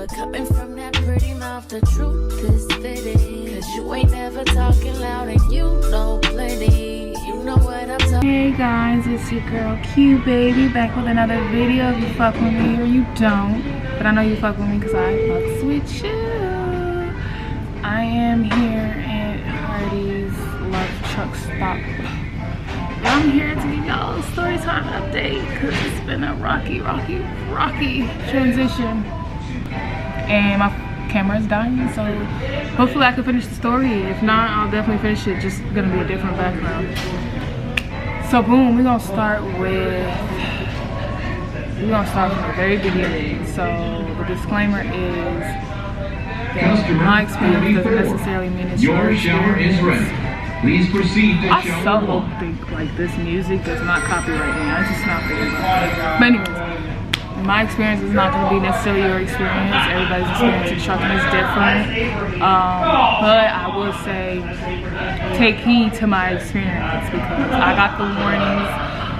But coming from that pretty mouth, the truth is fitting. Cause you ain't never talking loud and you know plenty. You know what I'm talking. Hey guys, it's your girl Q Baby back with another video. If you fuck with me or you don't, but I know you fuck with me because I fucks with you. I am here at Hardy's Love Truck Stop. I'm here to give y'all a story time update because it's been a rocky transition. And my camera is dying, so hopefully I can finish the story. If not, I'll definitely finish it, just gonna be a different background. So boom, we're gonna start from the very beginning. So the disclaimer is that my experience doesn't necessarily mean it's your experience. Please proceed to I so think like this music does not copyright me. I'm just not thinking about it. But anyways, my experience is not going to be necessarily your experience. Everybody's experience in trucking is different. But I will say, take heed to my experience because I got the warnings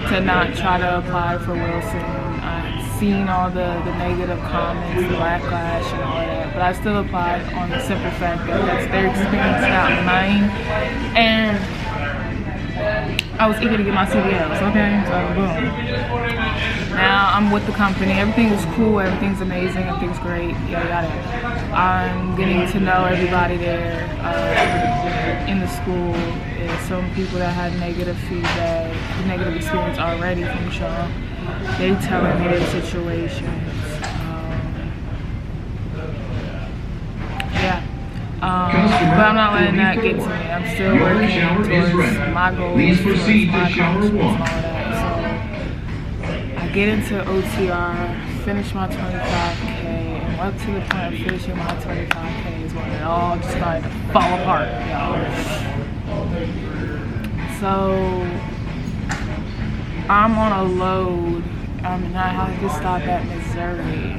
to not try to apply for Wilson. I've seen all the negative comments, the backlash and all that, but I still applied on the simple fact that that's their experience, not mine. And I was eager to get my CDLs, okay? So boom. Now I'm with the company. Everything is cool, everything's amazing, everything's great, yada yada. I'm getting to know everybody there in the school. There's some people that had negative feedback, negative experience already from y'all. They telling me their situations. But I'm not letting that get to me. I'm still working towards my goals, towards my accomplishments and all that. So I get into OTR, finish my 25K, and up to the point of finishing my 25K is when it all just started to fall apart, y'all. So I'm on a load. I had to stop at Missouri.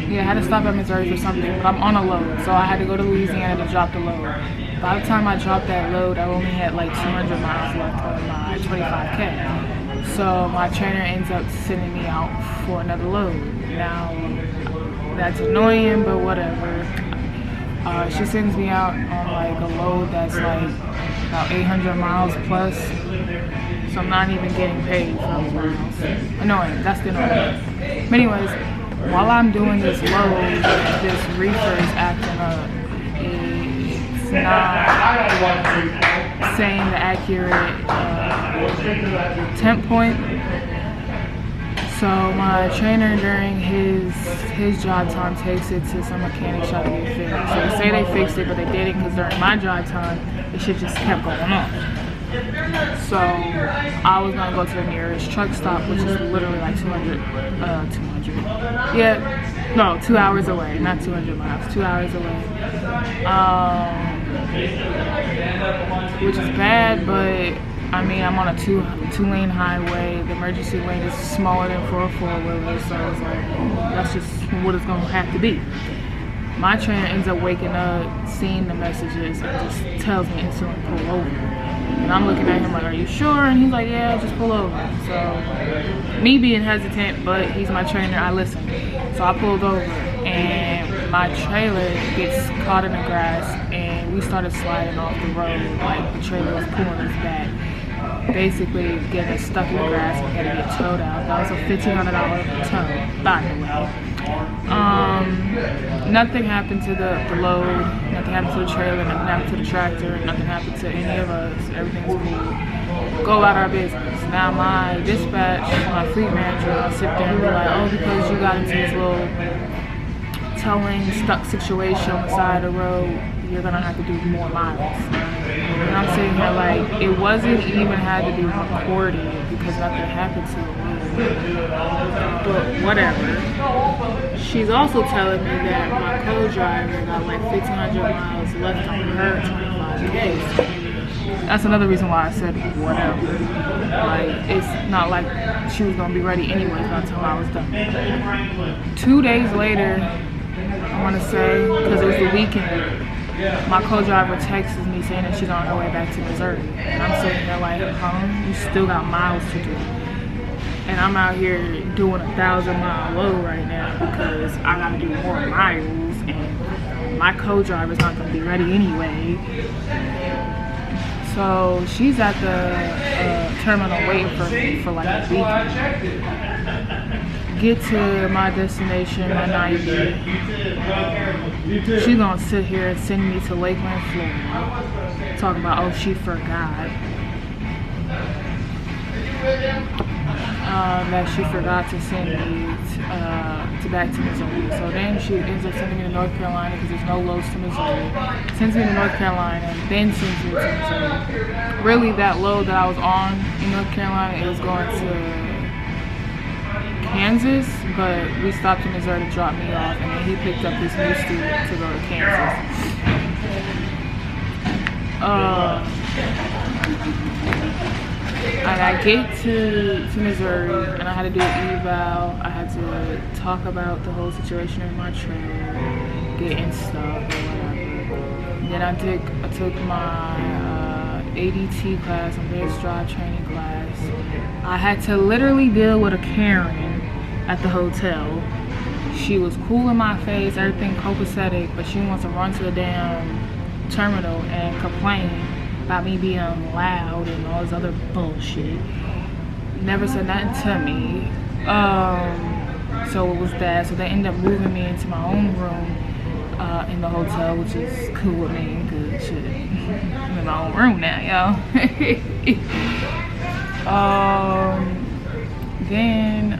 Yeah, I had to stop at Missouri for something, but I'm on a load, so I had to go to Louisiana to drop the load. By the time I dropped that load, I only had like 200 miles left on my 25K. So my trainer ends up sending me out for another load. Now, that's annoying, but whatever. She sends me out on like a load that's like about 800 miles plus. So I'm not even getting paid for those miles. Annoying, that's the annoying. But anyways, while I'm doing this load, this reefer is acting up. It's not saying the accurate temp point. So my trainer during his job time takes it to some mechanic shop to get fixed. So they say they fixed it, but they didn't because during my job time, the shit just kept going on. So I was gonna go to the nearest truck stop, which is literally like 2 hours away, not 200 miles, 2 hours away. Which is bad, but I mean, I'm on a two-lane highway. The emergency lane is smaller than for a four-wheeler, so it's like, that's just what it's gonna have to be. My trainer ends up waking up, seeing the messages, and just tells me instantly pull over. And I'm looking at him like, are you sure? And he's like, yeah, just pull over. So me being hesitant, but he's my trainer, I listen. So I pulled over and my trailer gets caught in the grass and we started sliding off the road. Like the trailer was pulling us back. Basically getting us stuck in the grass and had to get towed out. That was a $1,500 tow, by the way. Nothing happened to the load, nothing happened to the trailer, nothing happened to the tractor, nothing happened to any of us. Everything's cool. Go about our business. Now my dispatch, my fleet manager, I'll sit there and be like, oh, because you got into this little towing stuck situation on the side of the road, you're gonna have to do more miles. And I'm sitting here like, it wasn't even had to be recorded because nothing happened to it. But whatever. She's also telling me that my co-driver got like 1,500 miles left on her 25K. That's another reason why I said whatever. Like, it's not like she was gonna be ready anyways by the time I was done. 2 days later, I wanna say, because it was the weekend, my co-driver texts me saying that she's on her way back to Missouri. And I'm sitting there like, huh? You still got miles to do. and I'm out here doing 1,000-mile load right now because I gotta do more miles, and my co-driver's not gonna be ready anyway. So she's at the terminal waiting for me for like a week. Get to my destination at 90. She's gonna sit here and send me to Lakeland, Florida. Talk about, oh, she forgot. That she forgot to send me to back to Missouri. So then she ends up sending me to North Carolina because there's no loads to Missouri. Sends me to North Carolina, and then sends me to Missouri. Really, that load that I was on in North Carolina, it was going to Kansas, but we stopped in Missouri to drop me off, and then he picked up this new student to go to Kansas. And I get to Missouri, and I had to do an eval. I had to talk about the whole situation in my trailer, getting stuff or whatever. Then I took my ADT class, advanced drive training class. I had to literally deal with a Karen at the hotel. She was cool in my face, everything copacetic, but she wants to run to the damn terminal and complain about me being loud and all this other bullshit. Never said nothing to me. So it was that. So they ended up moving me into my own room in the hotel, which is cool with me, because shit, I'm in my own room now, y'all. Then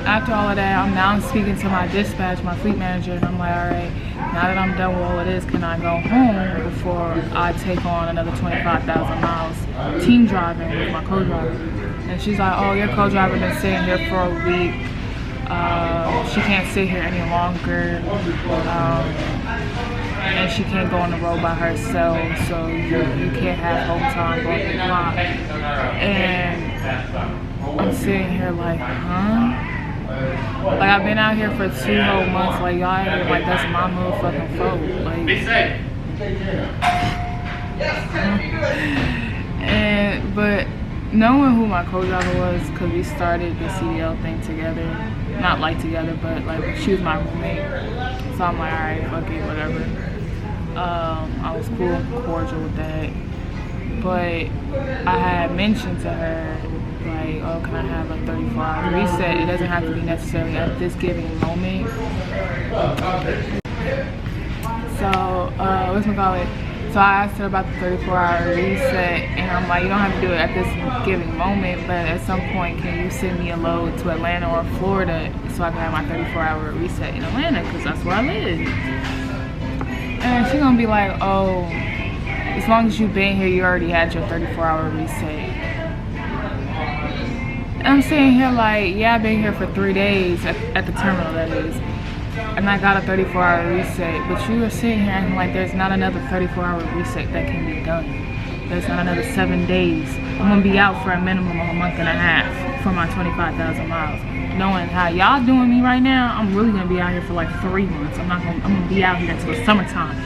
after all of that, I'm now speaking to my dispatch, my fleet manager, and I'm like, all right, now that I'm done with all of this, can I go home before I take on another 25,000 miles team driving with my co-driver? And she's like, oh, your co-driver been sitting here for a week. She can't sit here any longer. And she can't go on the road by herself, so you can't have Hometime, blah, blah, blah. And I'm sitting here like, huh? Like, I've been out here for 2 whole months, like, y'all ain't like, that's my motherfucking fault. Like, be safe. But knowing who my co-driver was, because we started the CDL thing together, not like together, but like she was my roommate. So I'm like, alright, fuck it, whatever. I was cool and cordial with that. But I had mentioned to her, like, oh, can I have a 34-hour reset? It doesn't have to be necessarily at this given moment. So, whatchamacallit? So I asked her about the 34-hour reset, and I'm like, you don't have to do it at this given moment, but at some point, can you send me a load to Atlanta or Florida so I can have my 34-hour reset in Atlanta, because that's where I live. And she's gonna be like, oh, as long as you've been here, you already had your 34-hour reset. And I'm sitting here like, yeah, I've been here for 3 days at the terminal, that is. And I got a 34-hour reset, but you were sitting here acting like there's not another 34-hour reset that can be done. There's not another 7 days. I'm gonna be out for a minimum of a month and a half for my 25,000 miles. Knowing how y'all doing me right now, I'm really gonna be out here for like 3 months. I'm gonna be out here until the summertime.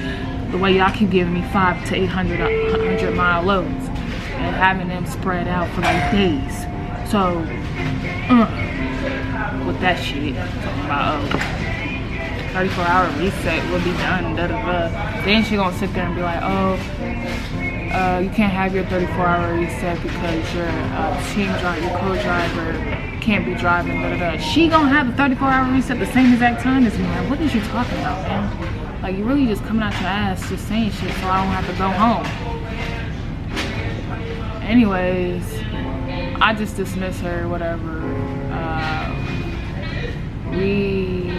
The way y'all keep giving me 500 to 800 mile loads and having them spread out for like days. So, with that shit, talking about 34-hour reset will be done, da da da. Then she gonna sit there and be like, oh, you can't have your 34-hour reset because your team driver, your co-driver can't be driving, da da da. She gonna have a 34-hour reset the same exact time as me. Like, what is you talking about, man? Like, you really just coming out your ass just saying shit so I don't have to go home. Anyways, I just dismiss her, whatever. We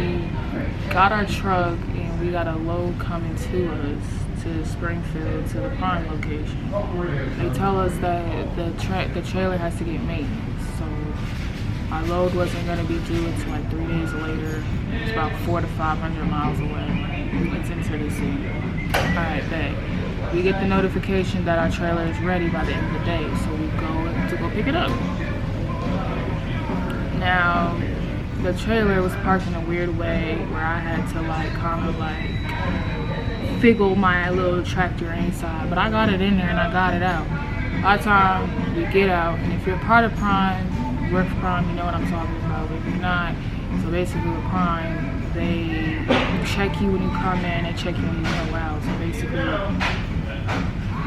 got our truck and we got a load coming to us to Springfield, to the prime location. They tell us that the trailer has to get maintenance, so our load wasn't going to be due until like 3 days later. It's about 400 to 500 miles away. It's in Tennessee. Alright, bet. We get the notification that our trailer is ready by the end of the day, so we go to pick it up. Now, the trailer was parked in a weird way where I had to like kind of like figgle my little tractor inside, but I got it in there and I got it out. By the time we get out, and if you're part of Prime, with Prime, you know what I'm talking about. If you're not, so basically with Prime, they check you when you come in, they check you when you go out. So basically,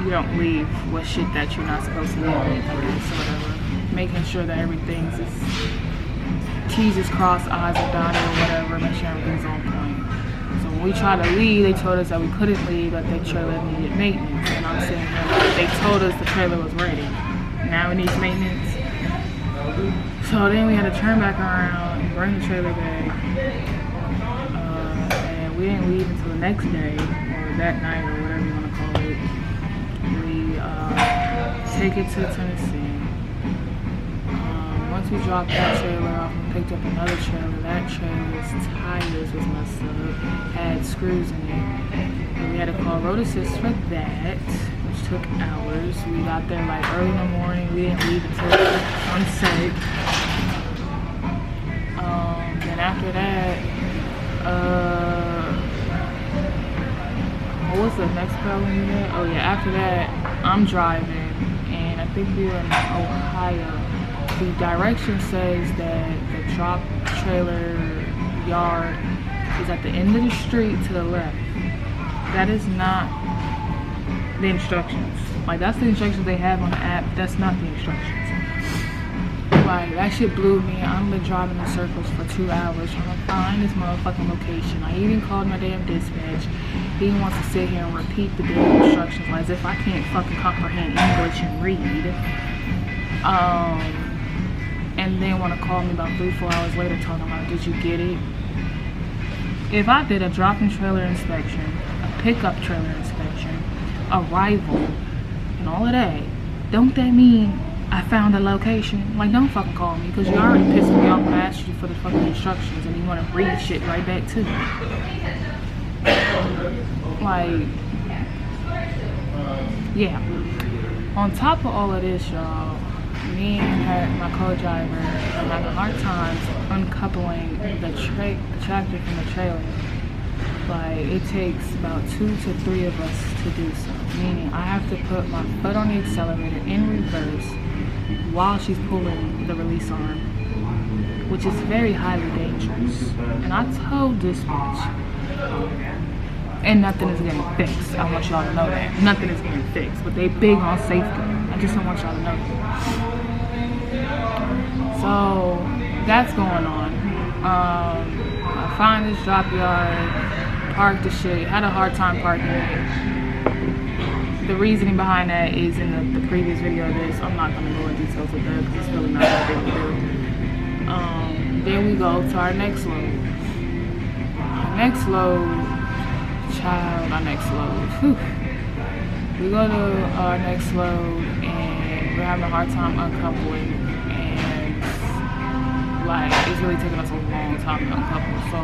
you don't leave with shit that you're not supposed to leave with, I guess, or whatever. Making sure that everything's T's is crossed, I's are dotted, or whatever, make sure everything's on point. So when we tried to leave, they told us that we couldn't leave, that the trailer needed maintenance. And I'm sitting here like, they told us the trailer was ready. Now it needs maintenance. So then we had to turn back around and bring the trailer back. And we didn't leave until the next day, or that night, or whatever you want to call it. We take it to Tennessee. Once we dropped that trailer off and picked up another trailer, that trailer's tires was messed up, had screws in it. And we had to call road assist for that, which took hours. We got there like early in the morning. We didn't leave until sunset. Then after that, what was the next problem we had? Oh yeah, after that, I'm driving, and I think we were in Ohio. The direction says that the drop trailer yard is at the end of the street to the left. That is not the instructions. Like, that's the instructions they have on the app. That's not the instructions. Like, that shit blew me. I've been driving in circles for 2 hours trying to find this motherfucking location. I even called my damn dispatch. He wants to sit here and repeat the damn instructions, like, as if I can't fucking comprehend English and read. And then want to call me about 3-4 hours later talking about, did you get it? If I did a drop-in trailer inspection, a pickup trailer inspection, arrival, and all of that, don't that mean I found a location? Like, don't fucking call me, because you already pissed me off when I asked you for the fucking instructions and you want to read shit right back to me. Like, yeah. On top of all of this, y'all, me and my co-driver are having a hard time uncoupling the tractor from the trailer. Like, it takes about 2 to 3 of us to do so. Meaning, I have to put my foot on the accelerator in reverse while she's pulling the release arm, which is very highly dangerous. And I told dispatch, and nothing is getting fixed. I want y'all to know that. Nothing is getting fixed, but they big on safety. I just don't want y'all to know that. So that's going on. I find this drop yard, parked the shit, had a hard time parking it. The reasoning behind that is in the previous video of this. I'm not gonna go into details with that because it's really not that big of a deal. Then we go to our next load. Our next load, Whew. We go to our next load and we're having a hard time uncoupling, and like, it's really taking us a long time to uncouple. So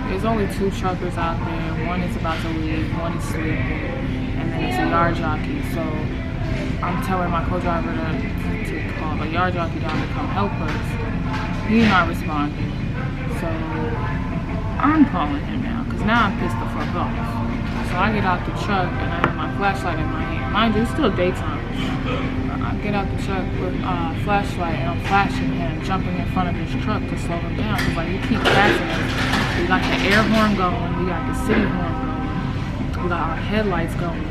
there's only 2 truckers out there. One is about to leave, one is sleeping, and then it's a yard jockey. So I'm telling my co-driver to call a yard jockey down to come help us. He's not responding. So I'm calling him now, because now I'm pissed the fuck off. So I get out the truck and I have my flashlight in my hand. Mind you, it's still daytime. I get out the truck with a flashlight and I'm flashing him, jumping in front of his truck to slow him down. Because, like, you keep passing us. We got the air horn going, we got the city horn going, we got our headlights going.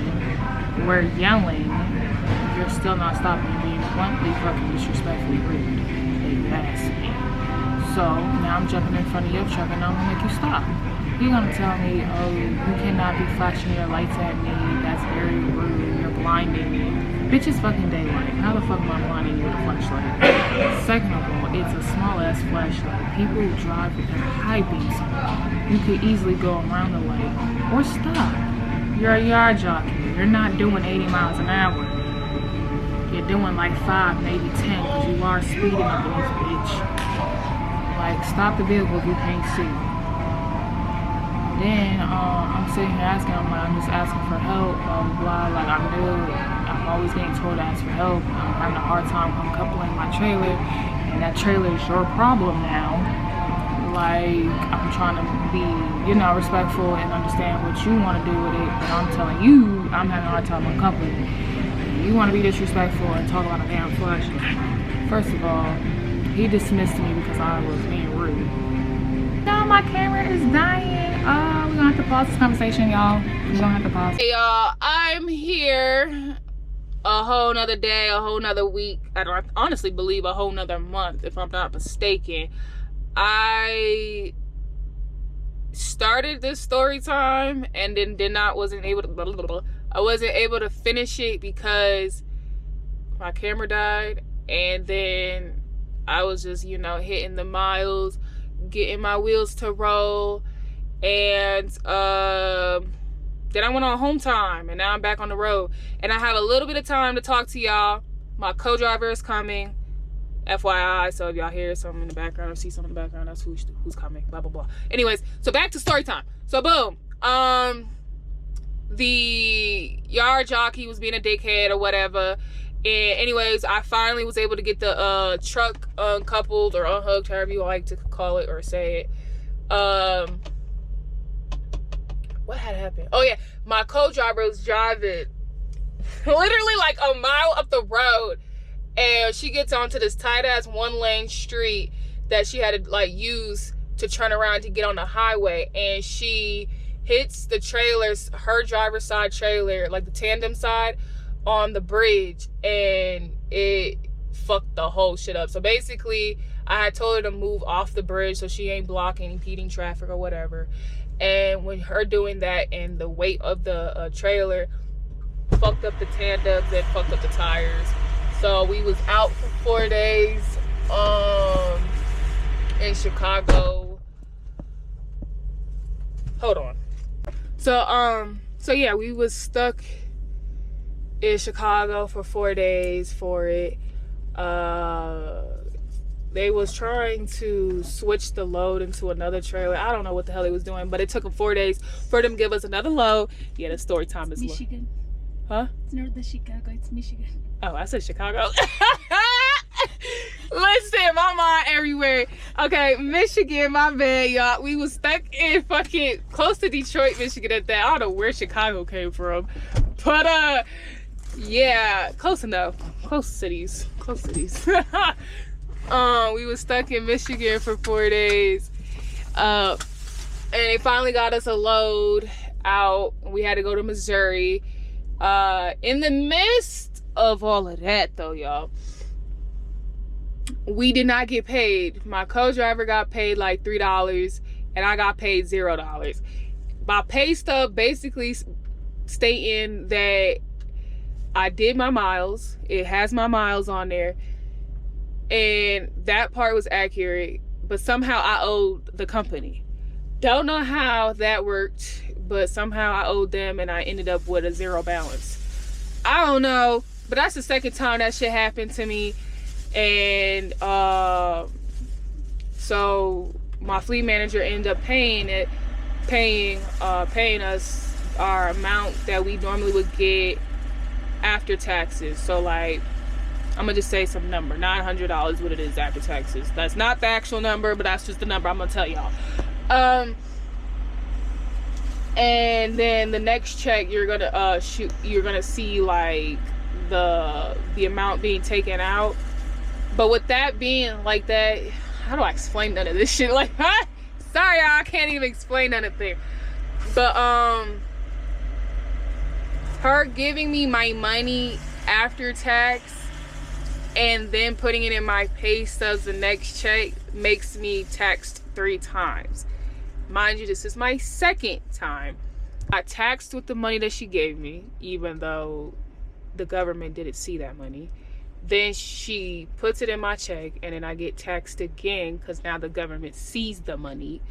We're yelling. You're still not stopping and being bluntly fucking disrespectfully rude. If you ask me. So now I'm jumping in front of your truck and I'm gonna make you stop. You're gonna tell me, oh, you cannot be flashing your lights at me, that's very rude, you're blinding me. Bitch, it's fucking daylight. How the fuck am I blinding you with a flashlight? Second of all, it's a small ass flashlight. People who drive with their high beams on. You could easily go around the light or stop. You're a yard jockey. You're not doing 80 miles an hour. You're doing like 5, maybe 10, because you are speeding up in this bitch. Like, stop the vehicle if you can't see. Then I'm sitting here asking, I'm just asking for help, blah, blah, blah. Like, I'm new. I'm always getting told to ask for help. I'm having a hard time uncoupling my trailer, and that trailer is your problem now. Like, I'm trying to be, respectful and understand what you want to do with it, but I'm telling you, I'm having a hard time uncoupling it. You want to be disrespectful and talk about a damn flashlight. First of all, he dismissed me because I was being rude. No, my camera is dying. We're gonna have to pause this conversation, y'all. We're gonna have to pause. Hey, y'all, I'm here. A whole nother day, a whole nother week. I don't honestly believe a whole nother month, if I'm not mistaken. I started this story time and then I wasn't able to finish it because my camera died, and then I was just, you know, hitting the miles, getting my wheels to roll, and then I went on Hometime, and now I'm back on the road, and I have a little bit of time to talk to y'all. My co-driver is coming, FYI, so if y'all hear something in the background or see something in the background, that's who's coming, blah blah blah. Anyways, so back to story time. So boom, the yard jockey was being a dickhead or whatever, and anyways, I finally was able to get the truck uncoupled or unhooked, however you like to call it or say it. What had happened? Oh yeah, my co-driver was driving literally like a mile up the road, and she gets onto this tight ass 1-lane street that she had to like use to turn around to get on the highway, and she hits the trailers, her driver's side trailer, like the tandem side, on the bridge, and it fucked the whole shit up. So basically, I had told her to move off the bridge so she ain't blocking, impeding traffic or whatever. And when her doing that and the weight of the trailer fucked up the tandems and fucked up the tires. So we was out for 4 days in Chicago. Hold on. So yeah, we was stuck in Chicago for 4 days for it. They was trying to switch the load into another trailer. I don't know what the hell they was doing, but it took them 4 days for them to give us another load. Yeah, the story time is Michigan. Huh? It's not the Chicago, it's Michigan. Oh, I said Chicago. Listen, my mind everywhere. Okay, Michigan, my bad, y'all. We was stuck in fucking close to Detroit, Michigan at that. I don't know where Chicago came from. But yeah, close enough. Close cities. We was stuck in Michigan for 4 days. And they finally got us a load out. We had to go to Missouri. In the midst of all of that though, y'all, we did not get paid. My co-driver got paid like $3 and I got paid $0. My pay stub basically stating that I did my miles. It has my miles on there, and that part was accurate, but somehow I owed the company. Don't know how that worked, but somehow I owed them and I ended up with a $0 balance. I don't know, but that's the second time that shit happened to me. And so my fleet manager ended up paying us our amount that we normally would get after taxes. So like, I'm gonna just say some number, $900, what it is after taxes. That's not the actual number, but that's just the number I'm gonna tell y'all. And then the next check, you're gonna see like the amount being taken out. But with that being like that, how do I explain none of this shit? Like, sorry, y'all, I can't even explain none of it. But her giving me my money after tax and then putting it in my pay stubs the next check makes me taxed 3 times. Mind you, this is my second time. I taxed with the money that she gave me, even though the government didn't see that money. Then she puts it in my check, and then I get taxed again because now the government sees the money.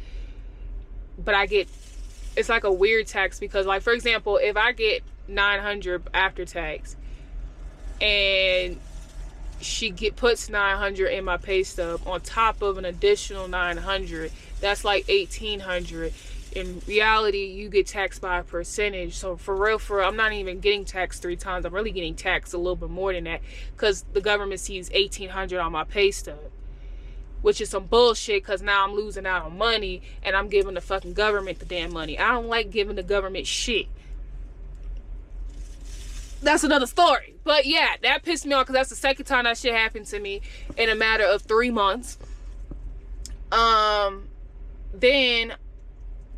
But it's like a weird tax because, like, for example, if I get $900 after tax and she puts $900 in my pay stub on top of an additional $900, that's like $1,800. In reality, you get taxed by a percentage. So for real, I'm not even getting taxed 3 times. I'm really getting taxed a little bit more than that because the government sees $1,800 on my pay stub, which is some bullshit because now I'm losing out on money and I'm giving the fucking government the damn money. I don't like giving the government shit. that's another story. But yeah, that pissed me off because that's the second time that shit happened to me in a matter of 3 months. Then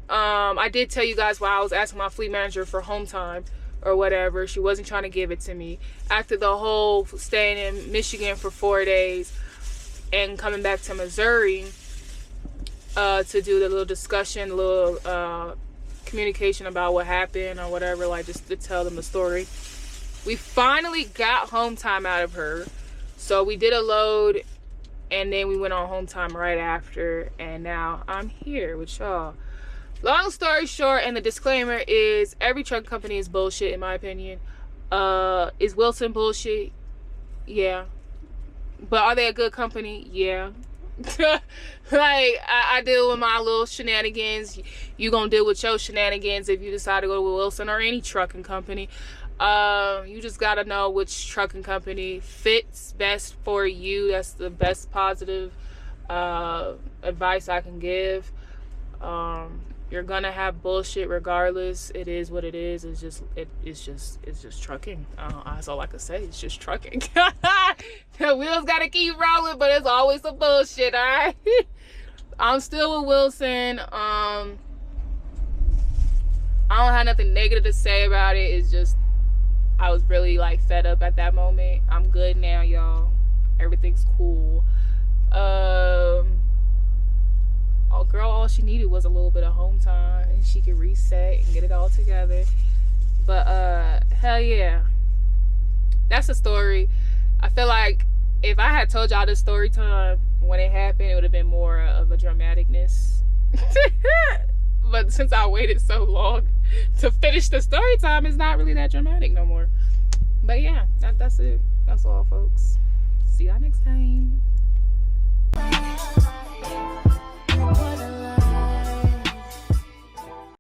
I did tell you guys while I was asking my fleet manager for Hometime or whatever, she wasn't trying to give it to me. After the whole staying in Michigan for 4 days and coming back to Missouri to do the little discussion, little communication about what happened or whatever, like just to tell them the story. We finally got Hometime out of her. So we did a load and then we went on Hometime right after, and now I'm here with y'all. Long story short, and the disclaimer is every truck company is bullshit in my opinion. Is Wilson bullshit? Yeah. But are they a good company? Yeah. Like I deal with my little shenanigans. You gonna deal with your shenanigans if you decide to go with Wilson or any trucking company. You just gotta know which trucking company fits best for you. That's the best positive advice I can give. You're gonna have bullshit regardless. It is what it is. It's just trucking. That's all I can say. It's just trucking. The wheels gotta keep rolling, but it's always some bullshit, alright? I'm still with Wilson. I don't have nothing negative to say about it. It's just I was really like fed up at that moment. I'm good now, y'all. Everything's cool. Oh girl, all she needed was a little bit of home time and she could reset and get it all together. But hell yeah, that's a story. I feel like if I had told y'all this story time when it happened, it would have been more of a dramaticness. But since I waited so long to finish the story time, it's not really that dramatic no more. But yeah, that's it. That's all, folks. See y'all next time.